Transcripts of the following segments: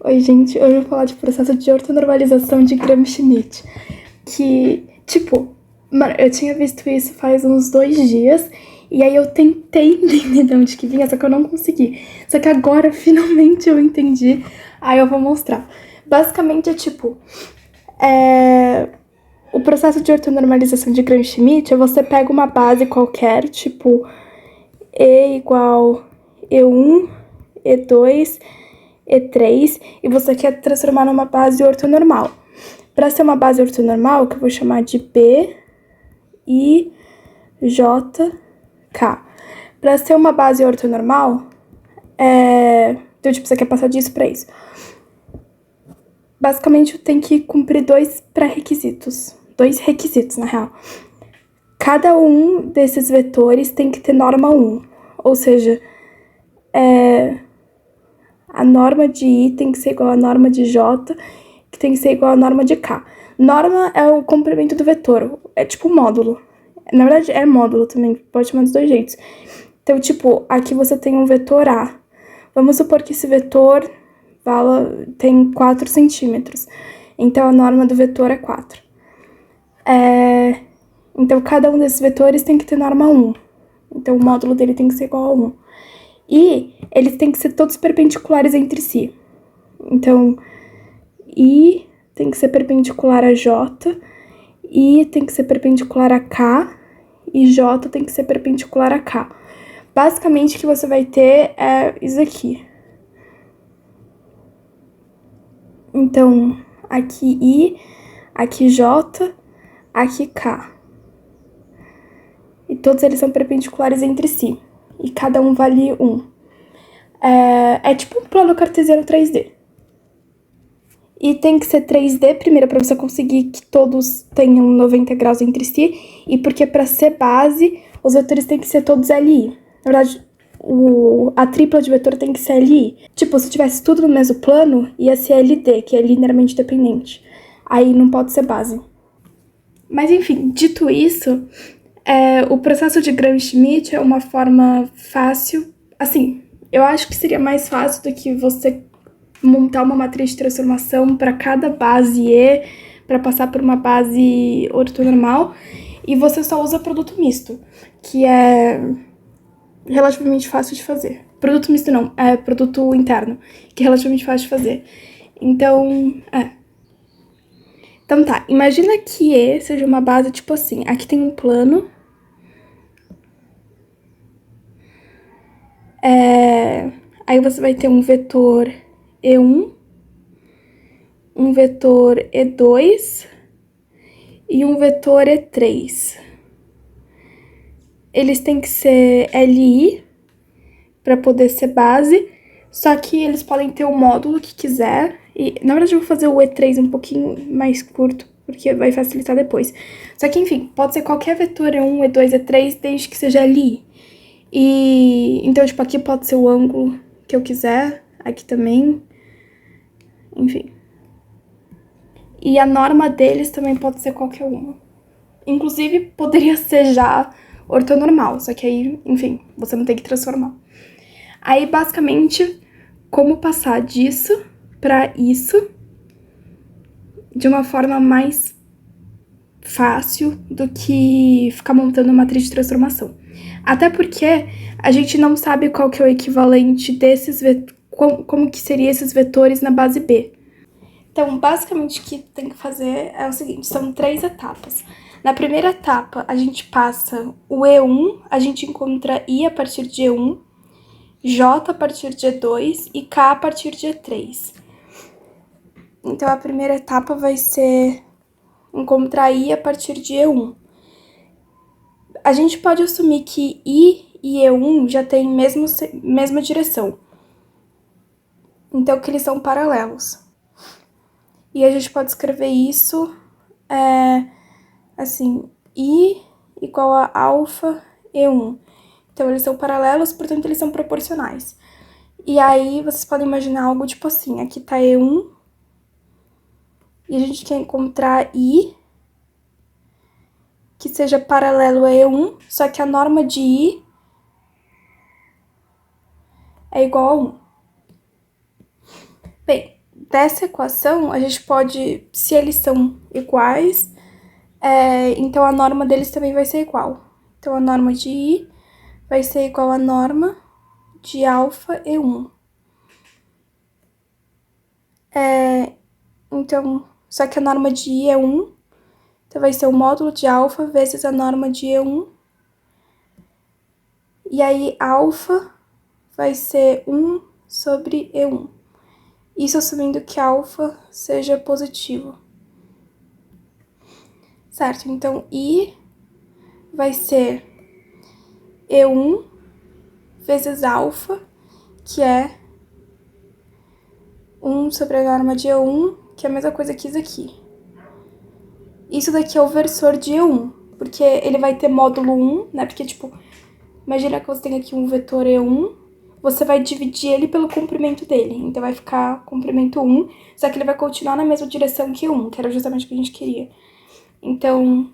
Oi, gente, hoje eu vou falar de processo de ortonormalização de Gram-Schmidt. Que, tipo, mano, eu tinha visto isso faz uns 2 dias, e aí eu tentei entender de onde que vinha, só que eu não consegui. Só que agora, finalmente, eu entendi, aí eu vou mostrar. Basicamente é tipo, o processo de ortonormalização de Gram-Schmidt é você pega uma base qualquer, tipo, E igual E1, E2, E3, e você quer transformar numa base ortonormal. Para ser uma base ortonormal, que eu vou chamar de B, I, J, K. Para ser uma base ortonormal, então, tipo, você quer passar disso para isso. Basicamente, tem que cumprir dois pré-requisitos. Dois requisitos, na real. Cada um desses vetores tem que ter norma 1. Ou seja, a norma de I tem que ser igual à norma de J, que tem que ser igual à norma de K. Norma é o complemento do vetor, é tipo um módulo. Na verdade, é módulo também, pode chamar dos dois jeitos. Então, tipo, aqui você tem um vetor A. Vamos supor que esse vetor tem 4 centímetros. Então, a norma do vetor é 4. Então, cada um desses vetores tem que ter norma 1. Então, o módulo dele tem que ser igual a 1. E eles têm que ser todos perpendiculares entre si. Então, I tem que ser perpendicular a J, I tem que ser perpendicular a K, e J tem que ser perpendicular a K. Basicamente, o que você vai ter é isso aqui. Então, aqui I, aqui J, aqui K. E todos eles são perpendiculares entre si. E cada um vale 1. É tipo um plano cartesiano 3D. E tem que ser 3D primeiro para você conseguir que todos tenham 90 graus entre si. E porque para ser base, os vetores têm que ser todos LI. Na verdade, a tripla de vetor tem que ser LI. Tipo, se tivesse tudo no mesmo plano, ia ser LD, que é linearmente dependente. Aí não pode ser base. Mas enfim, dito isso, o processo de Gram-Schmidt é uma forma fácil. Assim, eu acho que seria mais fácil do que você montar uma matriz de transformação para cada base E, para passar por uma base ortonormal, e você só usa produto misto, que é relativamente fácil de fazer. Produto misto não, é produto interno, que é relativamente fácil de fazer. Então, Então tá, imagina que E seja uma base tipo assim, aqui tem um plano, aí você vai ter um vetor E1, um vetor E2 e um vetor E3. Eles têm que ser LI para poder ser base, só que eles podem ter o módulo que quiser. E, na verdade, eu vou fazer o E3 um pouquinho mais curto, porque vai facilitar depois. Só que, enfim, pode ser qualquer vetor E1, E2, E3, desde que seja LI. E, então, tipo, aqui pode ser o ângulo que eu quiser, aqui também, enfim. E a norma deles também pode ser qualquer uma. Inclusive, poderia ser já ortonormal, só que aí, enfim, você não tem que transformar. Aí, basicamente, como passar disso para isso de uma forma mais fácil do que ficar montando uma matriz de transformação. Até porque a gente não sabe qual que é o equivalente desses como que seriam esses vetores na base B. Então, basicamente, o que tem que fazer é o seguinte, são 3 etapas. Na primeira etapa, a gente passa o E1, a gente encontra I a partir de E1, J a partir de E2 e K a partir de E3. Então, a primeira etapa vai ser encontrar I a partir de E1. A gente pode assumir que I e E1 já têm mesma direção. Então, que eles são paralelos. E a gente pode escrever isso assim, I igual a alfa E1. Então, eles são paralelos, portanto, eles são proporcionais. E aí, vocês podem imaginar algo tipo assim, aqui tá E1, e a gente quer encontrar I, que seja paralelo a E1, só que a norma de I é igual a 1. Bem, dessa equação, a gente pode, se eles são iguais, então a norma deles também vai ser igual. Então, a norma de I vai ser igual à norma de alfa E1. Então, só que a norma de I é 1, então vai ser o módulo de alfa vezes a norma de E1. E aí, alfa vai ser 1 sobre E1. Isso assumindo que alfa seja positivo. Certo? Então, I vai ser E1 vezes alfa, que é 1 sobre a norma de E1, que é a mesma coisa que isso aqui. Isso daqui é o versor de E1, porque ele vai ter módulo 1, né? Porque, tipo, imagina que você tem aqui um vetor E1, você vai dividir ele pelo comprimento dele. Então, vai ficar comprimento 1, só que ele vai continuar na mesma direção que 1, que era justamente o que a gente queria. Então,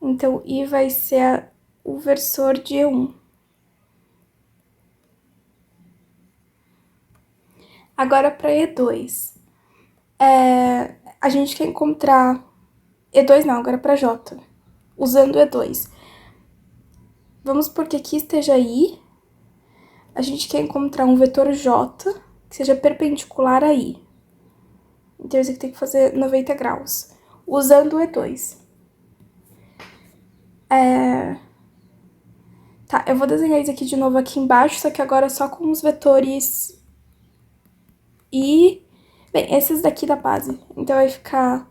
Então, I vai ser o versor de E1. Agora, para E2. A gente quer encontrar... E2 não, agora para J. Usando E2. Vamos supor que aqui esteja I. A gente quer encontrar um vetor J que seja perpendicular a I. Então, isso aqui tem que fazer 90 graus. Usando o E2. Tá, eu vou desenhar isso aqui de novo aqui embaixo, só que agora só com os vetores I. Bem, esses daqui da base. Então, vai ficar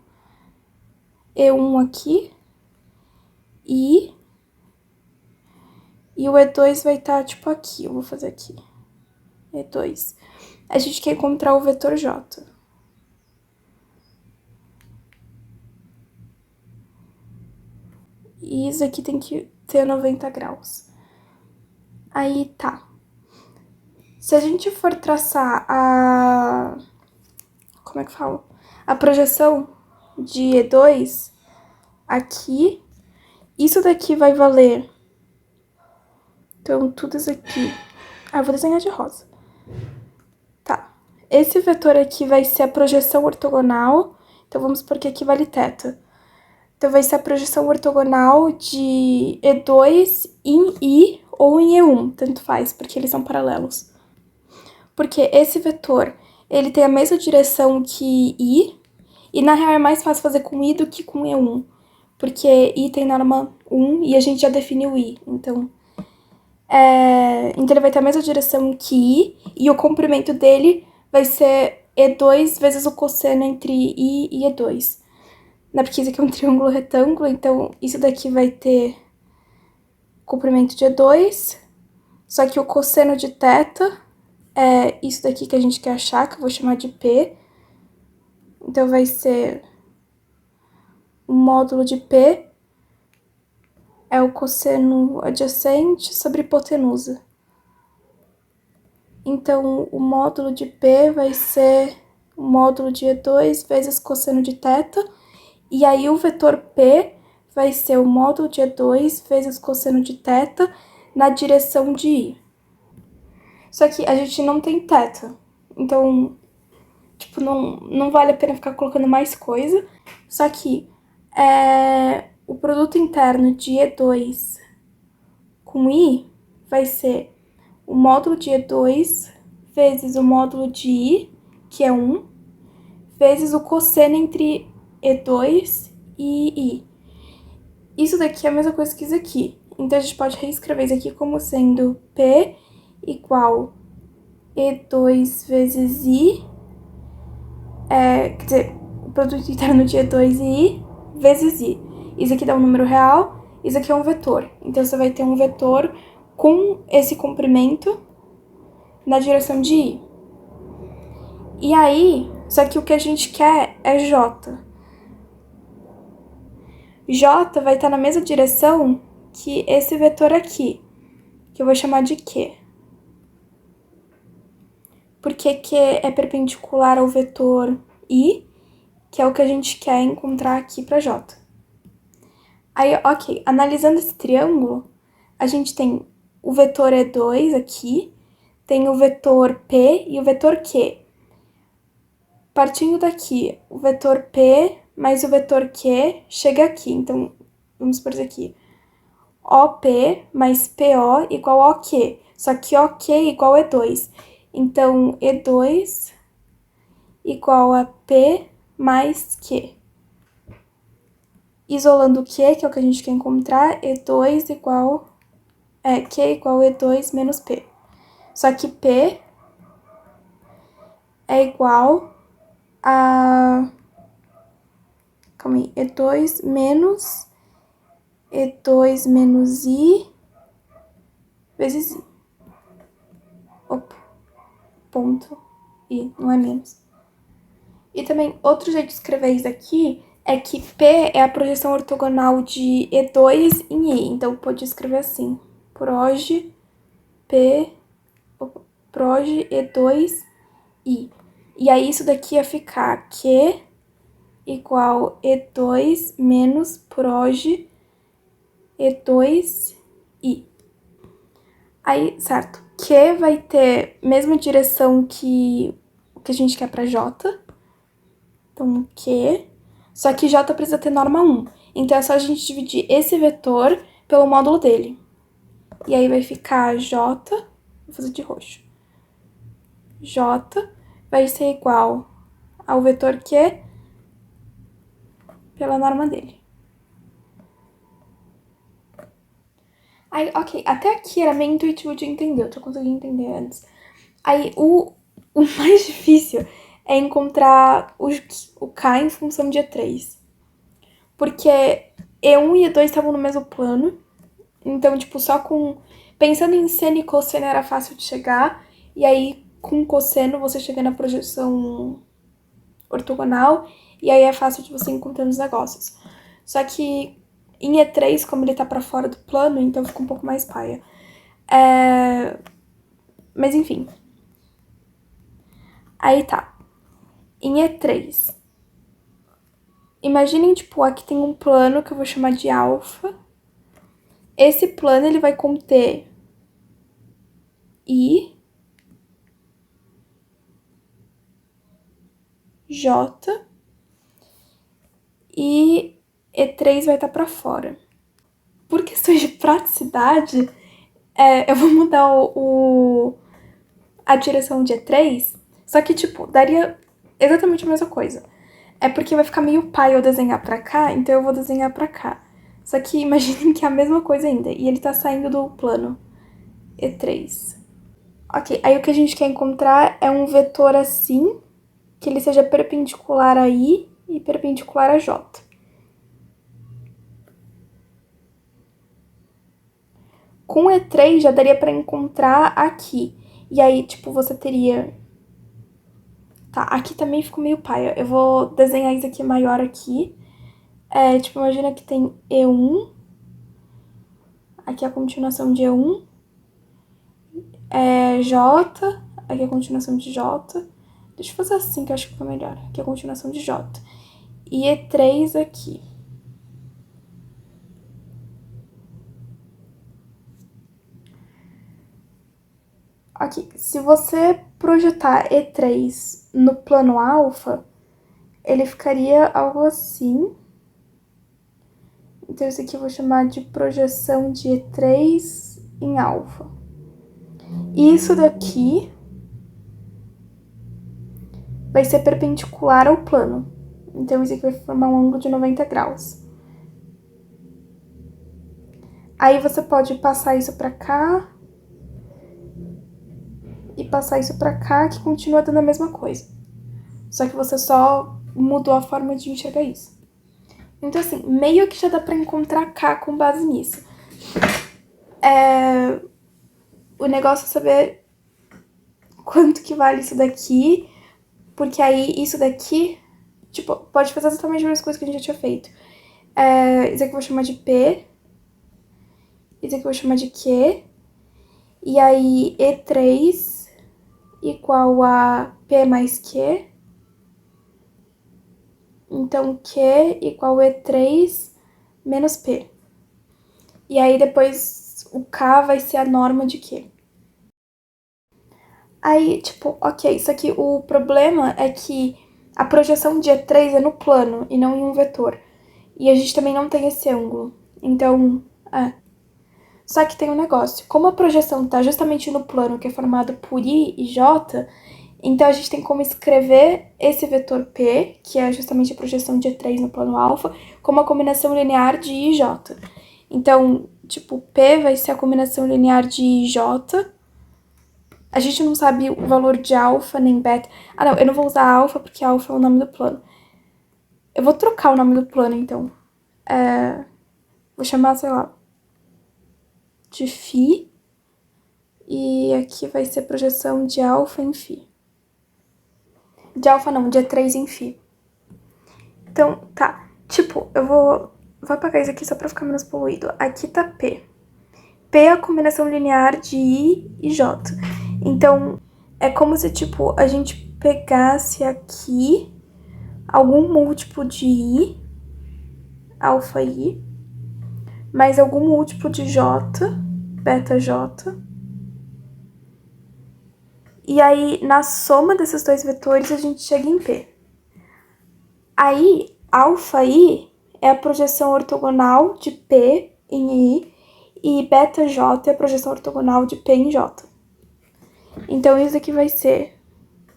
E1 aqui. E o E2 vai estar, tipo, aqui. Eu vou fazer aqui. E2. A gente quer encontrar o vetor J. E isso aqui tem que ter 90 graus. Aí, tá. Se a gente for traçar a... Como é que fala? A projeção de E2 aqui, isso daqui vai valer... Então, tudo isso aqui... eu vou desenhar de rosa. Tá. Esse vetor aqui vai ser a projeção ortogonal. Então, vamos supor que aqui vale θ. Então, vai ser a projeção ortogonal de E2 em I ou em E1, tanto faz, porque eles são paralelos. Porque esse vetor, ele tem a mesma direção que I, e na real é mais fácil fazer com I do que com E1, porque I tem norma 1 e a gente já definiu I, então ele vai ter a mesma direção que I, e o comprimento dele vai ser E2 vezes o cosseno entre I e E2. Na pesquisa que é um triângulo retângulo, então isso daqui vai ter comprimento de E2, só que o cosseno de θ é isso daqui que a gente quer achar, que eu vou chamar de P. Então, vai ser o módulo de P é o cosseno adjacente sobre hipotenusa. Então, o módulo de P vai ser o módulo de E2 vezes cosseno de θ. E aí, o vetor P vai ser o módulo de E2 vezes cosseno de θ na direção de I. Só que a gente não tem θ. Então, tipo, não vale a pena ficar colocando mais coisa. Só que o produto interno de E2 com I vai ser o módulo de E2 vezes o módulo de I, que é 1, vezes o cosseno entre E2 e I. Isso daqui é a mesma coisa que isso aqui. Então, a gente pode reescrever isso aqui como sendo P igual E2 vezes I, quer dizer, o produto interno de E2 e I vezes I. Isso aqui dá um número real, isso aqui é um vetor. Então, você vai ter um vetor com esse comprimento na direção de I. E aí, só que o que a gente quer é J. J vai estar na mesma direção que esse vetor aqui, que eu vou chamar de Q. Porque Q é perpendicular ao vetor I, que é o que a gente quer encontrar aqui para J. Aí, ok, analisando esse triângulo, a gente tem o vetor E2 aqui, tem o vetor P e o vetor Q. Partindo daqui, o vetor P mais o vetor Q chega aqui. Então, vamos por isso aqui. OP mais PO igual a OQ. Só que OQ igual a E2. Então, E2 igual a P mais Q. Isolando o Q, que é o que a gente quer encontrar, E2 igual... Q igual a E2 menos P. Só que P é igual a... Calma aí. E2 menos I vezes I. Opa. Ponto I, não é menos. E também, outro jeito de escrever isso aqui é que P é a projeção ortogonal de E2 em I. Então, pode escrever assim. Proj E2 I. E aí, isso daqui ia ficar Q igual E2 menos proj E2 I. Aí, certo, Q vai ter mesma direção que o que a gente quer para J. Então, Q. Só que J precisa ter norma 1. Então, é só a gente dividir esse vetor pelo módulo dele. E aí vai ficar J, vou fazer de roxo. J vai ser igual ao vetor Q pela norma dele. Aí, ok, até aqui era meio intuitivo de entender, eu já consegui entender antes. Aí, o mais difícil é encontrar o K em função de E3. Porque E1 e E2 estavam no mesmo plano. Então, tipo, só com... Pensando em seno e cosseno era fácil de chegar. E aí, com cosseno, você chega na projeção ortogonal. E aí é fácil de você encontrar os negócios. Só que em E3, como ele tá pra fora do plano, então fica um pouco mais paia. Mas enfim. Aí tá. Em E3. Imaginem, tipo, aqui tem um plano que eu vou chamar de alfa. Esse plano, ele vai conter I, J e E3 vai estar pra fora. Por questões de praticidade, eu vou mudar a direção de E3, só que, tipo, daria exatamente a mesma coisa. É porque vai ficar meio pai eu desenhar pra cá, então eu vou desenhar pra cá. Só que imaginem que é a mesma coisa ainda, e ele tá saindo do plano E3. Ok, aí o que a gente quer encontrar é um vetor assim, que ele seja perpendicular a I e perpendicular a J. Com E3 já daria pra encontrar aqui. E aí, tipo, você teria... Tá, aqui também ficou meio paia. Eu vou desenhar isso aqui maior aqui. Tipo, imagina que tem E1. Aqui é a continuação de E1. J. Aqui é a continuação de J. Deixa eu fazer assim, que eu acho que ficou melhor. Aqui é a continuação de J. E E3 aqui. Aqui, se você projetar E3 no plano alfa, ele ficaria algo assim. Então, isso aqui eu vou chamar de projeção de E3 em alfa. E isso daqui vai ser perpendicular ao plano. Então, isso aqui vai formar um ângulo de 90 graus. Aí, você pode passar isso pra cá e passar isso pra cá, que continua dando a mesma coisa. Só que você só mudou a forma de enxergar isso. Então, assim, meio que já dá pra encontrar K com base nisso. O negócio é saber quanto que vale isso daqui, porque aí isso daqui, tipo, pode fazer exatamente a mesma coisa que a gente já tinha feito. Isso aqui eu vou chamar de P, isso aqui eu vou chamar de Q, e aí E3 igual a P mais Q, então Q igual a E3 menos P. E aí depois o K vai ser a norma de Q. Aí, tipo, ok, só que o problema é que a projeção de E3 é no plano e não em um vetor. E a gente também não tem esse ângulo. Então, Só que tem um negócio. Como a projeção tá justamente no plano que é formado por I e J, então a gente tem como escrever esse vetor P, que é justamente a projeção de E3 no plano alfa, como a combinação linear de I e J. Então, tipo, P vai ser a combinação linear de I e J. A gente não sabe o valor de alfa nem beta. Ah, não, eu não vou usar alfa porque alfa é o nome do plano. Eu vou trocar o nome do plano, então. Vou chamar, sei lá, de φ. E aqui vai ser projeção de alfa em φ. De alfa não, de E3 em φ. Então, tá. Tipo, vou apagar isso aqui só pra ficar menos poluído. Aqui tá P. P é a combinação linear de I e J. Então, é como se, tipo, a gente pegasse aqui algum múltiplo de I, alfa I, mais algum múltiplo de J, beta J. E aí, na soma desses dois vetores, a gente chega em P. Aí, alfa I é a projeção ortogonal de P em I e beta J é a projeção ortogonal de P em J. Então, isso aqui vai ser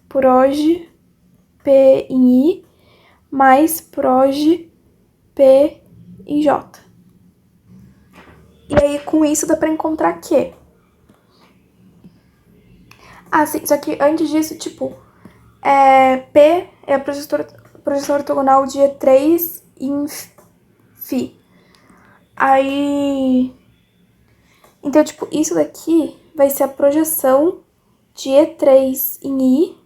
proj P em I mais proj P em J. E aí, com isso, dá pra encontrar Q. Ah, sim, só que antes disso, tipo, P é a projeção ortogonal de E3 em φ. Aí... Então, tipo, isso daqui vai ser a projeção de E3 em I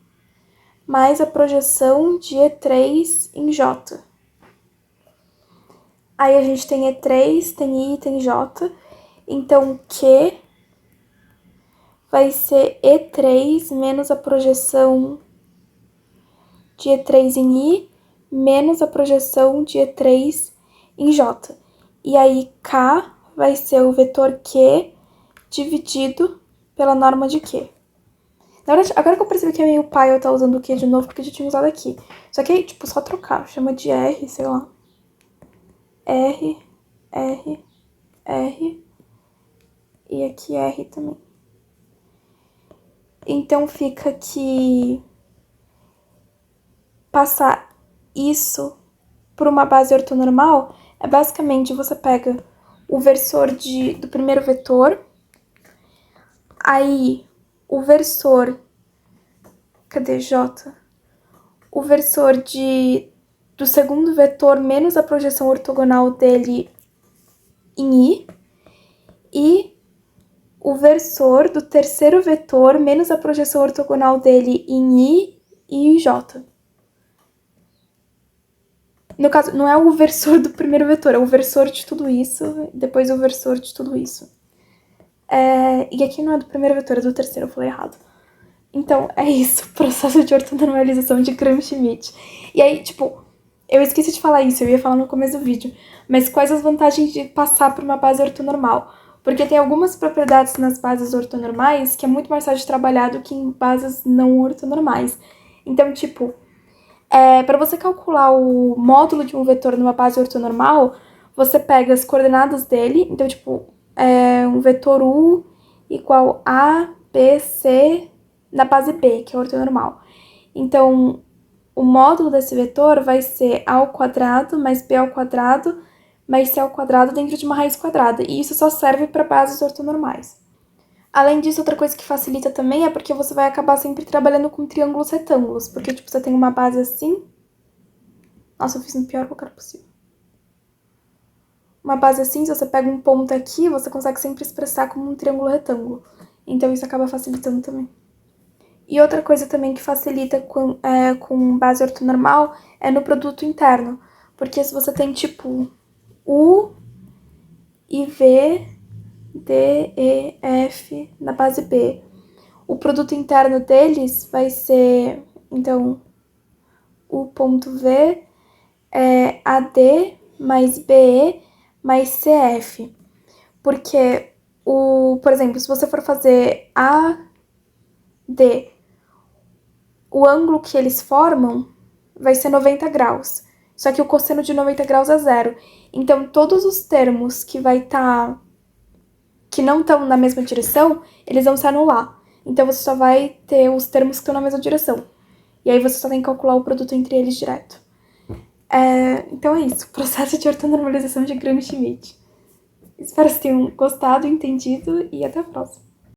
mais a projeção de E3 em J. Aí a gente tem E3, tem I, tem J. Então, Q vai ser E3 menos a projeção de E3 em I menos a projeção de E3 em J. E aí, K vai ser o vetor Q dividido pela norma de Q. Na verdade, agora que eu percebi que é meio pai eu estar usando o Q de novo, porque eu já tinha usado aqui. Só que aí, tipo, só trocar. Chama de R, sei lá. R, R, R. E aqui R também. Então fica que passar isso por uma base ortonormal é basicamente você pega o versor do primeiro vetor, aí o versor, cadê J? O versor do segundo vetor menos a projeção ortogonal dele em I, e o versor do terceiro vetor menos a projeção ortogonal dele em I e em J. No caso, não é o versor do primeiro vetor, é o versor de tudo isso, depois o versor de tudo isso. E aqui não é do primeiro vetor, é do terceiro, eu falei errado. Então, é isso, processo de ortonormalização de Gram-Schmidt. E aí, tipo, eu esqueci de falar isso, eu ia falar no começo do vídeo, mas quais as vantagens de passar por uma base ortonormal? Porque tem algumas propriedades nas bases ortonormais que é muito mais fácil de trabalhar do que em bases não ortonormais. Então, tipo, para você calcular o módulo de um vetor numa base ortonormal, você pega as coordenadas dele, então, tipo, um vetor U igual a, B, C na base B, que é ortonormal. Então, o módulo desse vetor vai ser A ao quadrado mais B ao quadrado mais C ao quadrado dentro de uma raiz quadrada. E isso só serve para bases ortonormais. Além disso, outra coisa que facilita também é porque você vai acabar sempre trabalhando com triângulos retângulos. Porque, tipo, você tem uma base assim. Nossa, eu fiz no pior lugar possível. Uma base assim, se você pega um ponto aqui, você consegue sempre expressar como um triângulo retângulo. Então, isso acaba facilitando também. E outra coisa também que facilita com base ortonormal é no produto interno. Porque se você tem, tipo, U e V, D, E, F na base B, o produto interno deles vai ser, então, U ponto V é AD mais BE mais CF. Porque, por exemplo, se você for fazer A de o ângulo que eles formam vai ser 90 graus. Só que o cosseno de 90 graus é zero. Então, todos os termos que que não estão na mesma direção, eles vão se anular. Então, você só vai ter os termos que estão na mesma direção. E aí, você só tem que calcular o produto entre eles direto. Então, é isso. Processo de ortonormalização de Gram-Schmidt. Espero que tenham gostado, entendido e até a próxima.